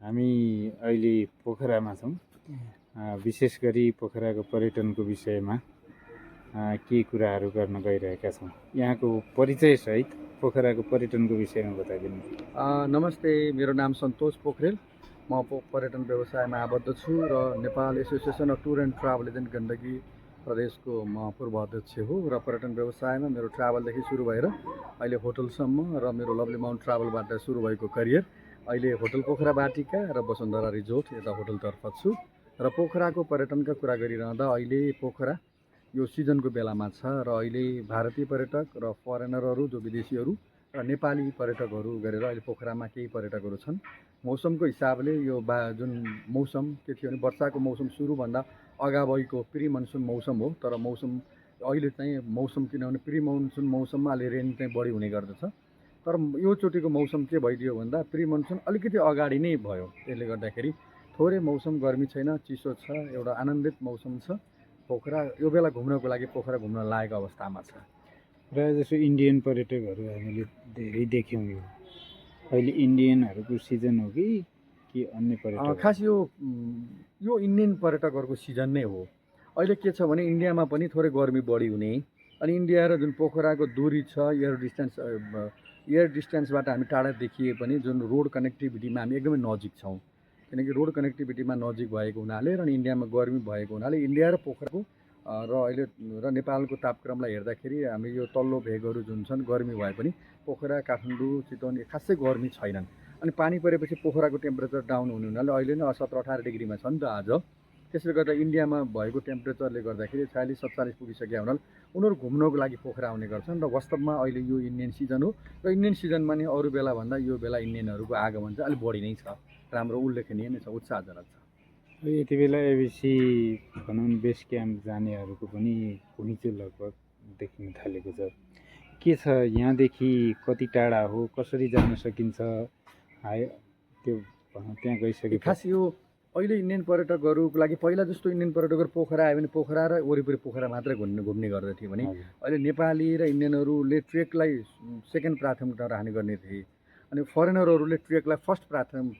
हामी अहिले पोखरामा छौँ। विशेष गरी पोखराको पर्यटनको विषयमा के कुराहरू गर्न गइरहेका छौँ। यहाँको परिचय सहित पोखराको पर्यटनको विषयमा बताइदिनु। नमस्ते, मेरो नाम सन्तोष पोखरेल। म पर्यटन व्यवसायमा आबद्ध छु र Nepal association of tour and travel agent Gandaki प्रदेशको म पूर्व अध्यक्ष हो र पर्यटन व्यवसायमा मेरो ट्राभलदेखि सुरु भएर अहिले होटलसम्म र मेरो लभली माउन्ट ट्राभलबाट सुरु भएको करियर अहिले होटल पोखरा बाटिका र वसुन्धरा रिजोर्ट यता होटलतर्फ छु। र पोखराको पर्यटनका कुरा गरिरहँदा अहिले पोखरा यो सिजनको बेलामा छ र अहिले भारतीय पर्यटक र फरेनरहरू जो विदेशीहरू र नेपाली पर्यटकहरू गरेर अहिले पोखरामा केही पर्यटकहरू छन्। मौसमको हिसाबले यो जुन मौसम के थियो भने वर्षाको मौसम सुरुभन्दा अगावैको प्री मनसुन मौसम हो। तर मौसम अहिले चाहिँ मौसम किनभने प्री मनसुन मौसममा अलि रेन चाहिँ बढी हुने गर्दछ। तर यो चोटिको मौसम के भइदियो भन्दा प्री मनसुन अलिकति अगाडि नै भयो। त्यसले गर्दाखेरि थोरै मौसम गर्मी छैन, चिसो छ, एउटा आनन्दित मौसम छ। पोखरा यो बेला घुम्नको लागि पोखरा घुम्न लायक अवस्थामा छ। प्रायः जसो इन्डियन पर्यटकहरू हामीले धेरै देख्यौँ। यो अहिले इन्डियनहरूको सिजन हो कि अन्य पर्यटक? खास यो इन्डियन पर्यटकहरूको सिजन नै हो। अहिले के छ भने इन्डियामा पनि थोरै गर्मी बढी हुने अनि इन्डिया र जुन पोखराको दूरी छ एयर डिस्टेन्सबाट हामी टाढा देखिए पनि जुन रोड कनेक्टिभिटीमा हामी एकदमै नजिक छौँ। किनकि रोड कनेक्टिभिटीमा नजिक भएको हुनाले र इन्डियामा गर्मी भएको हुनाले इन्डिया र पोखराको र अहिले र नेपालको तापक्रमलाई हेर्दाखेरि हामी यो तल्लो भेगहरू जुन छन् गर्मी भए पनि पोखरा, काठमाडौँ, चितवन खासै गर्मी छैनन्। अनि पानी परेपछि पोखराको टेम्परेचर डाउन हुने हुनाले अहिले नै 17-18 डिग्रीमा छ नि त आज। त्यसले गर्दा इन्डियामा भएको टेम्परेचरले गर्दाखेरि 46-47 पुगिसकेका हुनाले उनीहरू घुम्नको लागि पोखरा आउने गर्छन्। र वास्तवमा अहिले यो इन्डियन सिजन हो र इन्डियन सिजनमा नि अरू बेला भन्दा यो बेला इन्डियनहरूको आगमन चाहिँ अलिक बढी नै छ। राम्रो उल्लेखनीय नै छ, उत्साहजनक छ। यति बेला एबिसी भनौँ बेस क्याम्प जानेहरूको पनि घुइँचो लगभग देखिन थालेको छ। के छ यहाँदेखि कति टाढा हो, कसरी जान सकिन्छ त्यो त्यहाँ गइसके? खास यो अहिले इन्डियन पर्यटकहरूको लागि पहिला जस्तो इन्डियन पर्यटकहरू पोखरा आयो भने पोखरा र वरिपरि पोखरा मात्रै घुम्ने गर्दथे भने अहिले नेपाली र इन्डियनहरूले ट्रेकलाई सेकेन्ड प्राथमिकता राख्ने गर्ने थिए अनि फरेनरहरूले ट्रेकलाई फर्स्ट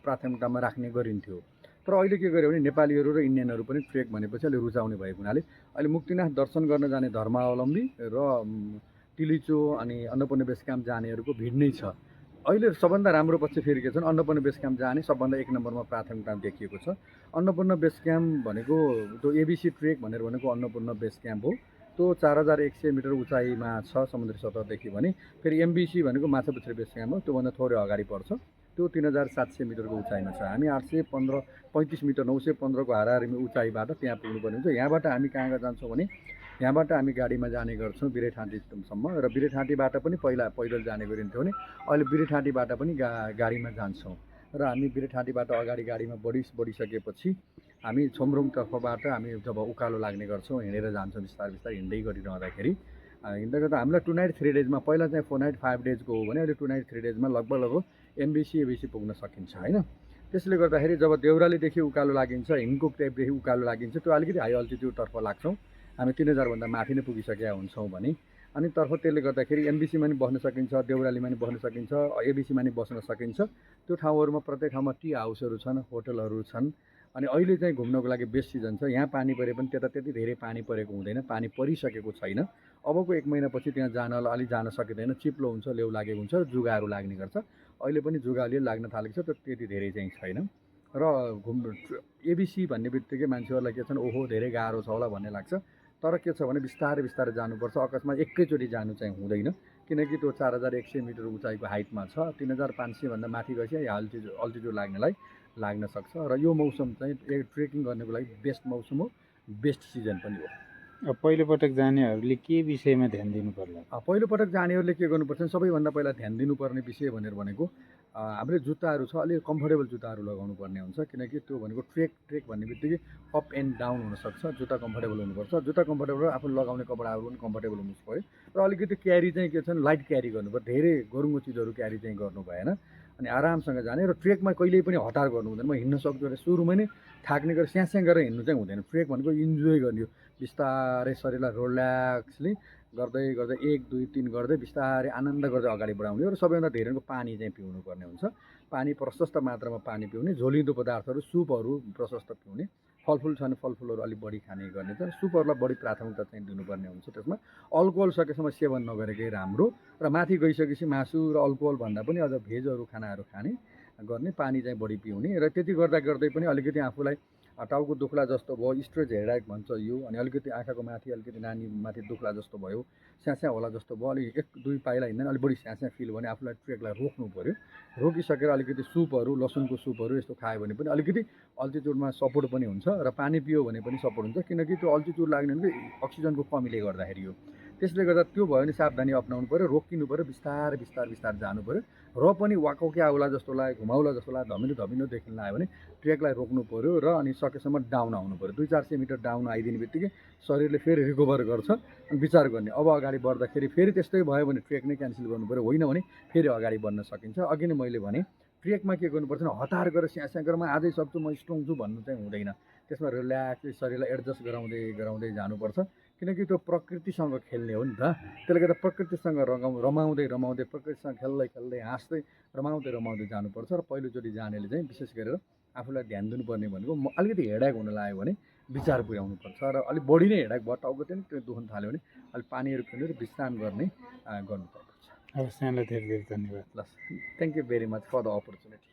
प्राथमिकतामा राख्ने गरिन्थ्यो। तर अहिले के गर्यो भने नेपालीहरू र इन्डियनहरू पनि ट्रेक भनेपछि अहिले रुचाउने भएको हुनाले अहिले मुक्तिनाथ दर्शन गर्न जाने धर्मावलम्बी र तिलिचो अनि अन्नपूर्ण बेस क्याम्प जानेहरूको भिड नै छ। अहिले सबभन्दा राम्रो पक्ष फेरि के छन्, अन्नपूर्ण बेस क्याम्प जाने सबभन्दा एक नम्बरमा प्राथमिकता देखिएको छ। अन्नपूर्ण बेस क्याम्प भनेको त्यो एबिसी ट्रेक भनेको अन्नपूर्ण बेस क्याम्प हो। त्यो 4100 मिटर उचाइमा छ समुद्री सतहदेखि भने फेरि एमबिसी भनेको माछापुच्छ्रे बेस क्याम्प हो, त्योभन्दा थोरै अगाडि पर्छ। त्यो 3700 मिटरको उचाइमा छ। हामी 835 मिटर 915को हाराहारीमा उचाइबाट त्यहाँ पुग्नुपर्ने हुन्छ। यहाँबाट हामी कहाँ जान्छौँ भने यहाँबाट हामी गाडीमा जाने गर्छौँ बिरेठाँटीसम्म र बिरेठाँटीबाट पनि पहिला पैदल जाने गरिन्थ्यो भने अहिले बिरेठाँटीबाट पनि गाडीमा जान्छौँ। र हामी बिरेठाँटीबाट अगाडि गाडीमा बढिसकेपछि हामी छोमरुङतर्फबाट हामी जब उकालो लाग्ने गर्छौँ हिँडेर जान्छौँ। बिस्तारै हिँड्दै गरिरहँदाखेरि हिँड्दै गर्दा हामीलाई 2 नाइट 3 डेजमा पहिला चाहिँ 4 नाइट 5 डेजको हो भने अहिले 2 नाइट 3 डेजमा लगभग एबिसी पुग्न सकिन्छ होइन। त्यसले गर्दाखेरि जब देउरालीदेखि उकालो लागिन्छ, हिङकुक टाइपदेखि उकालो लागिन्छ, त्यो अलिकति हाई अल्टिट्युडतर्फ लाग्छौँ। हामी 3000भन्दा माथि नै पुगिसकेका हुन्छौँ भने अनि त्यसले गर्दाखेरि एमबिसीमा नि बस्न सकिन्छ, देउरालीमा नि बस्न सकिन्छ, एबिसीमा नि बस्न सकिन्छ। त्यो ठाउँहरूमा प्रत्येक ठाउँमा टी हाउसहरू छन्, होटलहरू छन्। अनि अहिले चाहिँ घुम्नको लागि बेस्ट सिजन छ। यहाँ पानी परे पनि त्यता त्यति धेरै पानी परेको हुँदैन, पानी परिसकेको छैन। अबको 1 महिनापछि त्यहाँ अलि जान सकिँदैन, चिप्लो हुन्छ, लेउ लागेको हुन्छ, जुगाहरू लाग्ने गर्छ। अहिले पनि जुगा अलि लाग्न थालेको छ, त्यो त्यति धेरै चाहिँ छैन। र एबिसी भन्ने बित्तिकै मान्छेहरूलाई के छन्, ओहो धेरै गाह्रो छ होला भन्ने लाग्छ। तर के छ भने बिस्तारै जानुपर्छ। अकस्मात एकैचोटि जानु चाहिँ हुँदैन, किनकि त्यो 4100 मिटर उचाइको हाइटमा छ। 3500 भन्दा माथि गएपछि अल्टिट्युड लाग्न सक्छ। र यो मौसम चाहिँ ट्रेकिङ गर्नको लागि बेस्ट मौसम हो, बेस्ट सिजन पनि हो। अब पहिलोपटक जानेहरूले के विषयमा ध्यान दिनु पर्ला? पहिलोपटक जानेहरूले के गर्नुपर्छ, सबैभन्दा पहिला ध्यान दिनुपर्ने विषय भनेको हाम्रो जुत्ताहरू छ, अलिक कम्फर्टेबल जुत्ताहरू लगाउनु पर्ने हुन्छ। किनकि त्यो भनेको ट्रेक भन्ने बित्तिकै अप एन्ड डाउन हुनसक्छ। जुत्ता कम्फर्टेबल हुनुपर्छ। जुत्ता कम्फर्टेबल र आफूले लगाउने कपडाहरू पनि कम्फर्टेबल हुनु पऱ्यो। र अलिकति क्यारी चाहिँ के छन्, लाइट क्यारी गर्नुपर्छ, धेरै गरुङ्गो चिजहरू क्यारी चाहिँ गर्नु भएन। अनि आरामसँग जाने र ट्रेकमा कहिल्यै पनि हतार गर्नु हुँदैन। म हिँड्न सक्छु अरे सुरुमै नै थाक्ने गरेर स्यास्याङ गरेर हिँड्नु चाहिँ हुँदैन। ट्रेक भनेको इन्जोय गर्ने हो, बिस्तारै शरीरलाई रिल्याक्सली गर्दै 1 2 3 गर्दै बिस्तारै आनन्द गर्दै अगाडि बढाउने हो। र सबैभन्दा धेरै पानी चाहिँ पिउनु पर्ने हुन्छ। पानी प्रशस्त मात्रामा पानी पिउने, झोलिँदो पदार्थहरू सुपहरू प्रशस्त पिउने, फलफुल छ भने फलफुलहरू अलिक बढी खाने गर्ने चाहिँ सुपहरूलाई बढी प्राथमिकता चाहिँ दिनुपर्ने हुन्छ। त्यसमा अल्कोहल सकेसम्म सेवन नगरेकै राम्रो र माथि गइसकेपछि मासु र अल्कोहल भन्दा पनि अझ भेजहरू खानाहरू खाने गर्ने, पानी चाहिँ बढी पिउने र त्यति गर्दा गर्दै पनि अलिकति आफूलाई टाउको दुख्ला जस्तो भयो, स्ट्रेच हेडाक भन्छ यो, अनि अलिकति आँखाको माथि अलिकति नानी माथि दुख्ला जस्तो भयो, स्यास्या होला जस्तो भयो, अलिक 1-2 पाइला हिँड्दा अलिक बढी स्यास्या फिल भयो भने आफूलाई ट्रेकलाई रोक्नु पऱ्यो। रोकिसकेर अलिकति सुपहरू, लसुनको सुपहरू यस्तो खायो भने पनि अलिकति अल्टिट्युडमा सपोर्ट पनि हुन्छ र पानी पियो भने पनि सपोर्ट हुन्छ, किनकि त्यो अल्टिट्युड लाग्ने भनेको अक्सिजनको कमीले गर्दाखेरि हो। त्यसले गर्दा त्यो भयो भने सावधानी अपनाउनु पऱ्यो, रोकिनु पऱ्यो, बिस्तारै बिस्तारै बिस्तारै जानु पऱ्यो र पनि वाकौक्या आउला जस्तो लाग्यो, घुमाउला जस्तो लाग्यो, धमिलो धमिलो देखिन लाग्यो भने ट्रेकलाई रोक्नु पऱ्यो र अनि सकेसम्म डाउन आउनु पऱ्यो। 200-400 मिटर डाउन आइदिने बित्तिकै शरीरले फेरि रिकभर गर्छ। अनि विचार गर्ने अब अगाडि बढ्दाखेरि फेरि त्यस्तै भयो भने ट्रेक नै क्यान्सल गर्नु पऱ्यो, होइन भने फेरि अगाडि बढ्न सकिन्छ। अघि नै मैले भने ट्रेकमा के गर्नुपर्छ भने हतार गरेर स्यास्या गरेर म आजै सक्छु, म स्ट्रङ छु भन्नु चाहिँ हुँदैन। त्यसमा रिल्याक्सली शरीरलाई एडजस्ट गराउँदै गराउँदै जानुपर्छ, किनकि त्यो प्रकृतिसँग खेल्ने हो नि त। त्यसले गर्दा प्रकृतिसँग रमाउँदै रमाउँदै प्रकृतिसँग खेल्दै खेल्दै हाँस्दै रमाउँदै रमाउँदै जानुपर्छ। र पहिलोचोटि जानेले चाहिँ विशेष गरेर आफूलाई ध्यान दिनुपर्ने भनेको अलिकति हेडाक हुन लाग्यो भने विचार पुर्याउनुपर्छ र अलिक बढी नै हेडाक भयो, टाउको त्यो दुख्न थाल्यो भने अलिक पानीहरू पिउने र विश्राम गर्नुपर्छ। हवस्, यहाँलाई धेरै धेरै धन्यवाद। ल, thank you very much for the opportunity.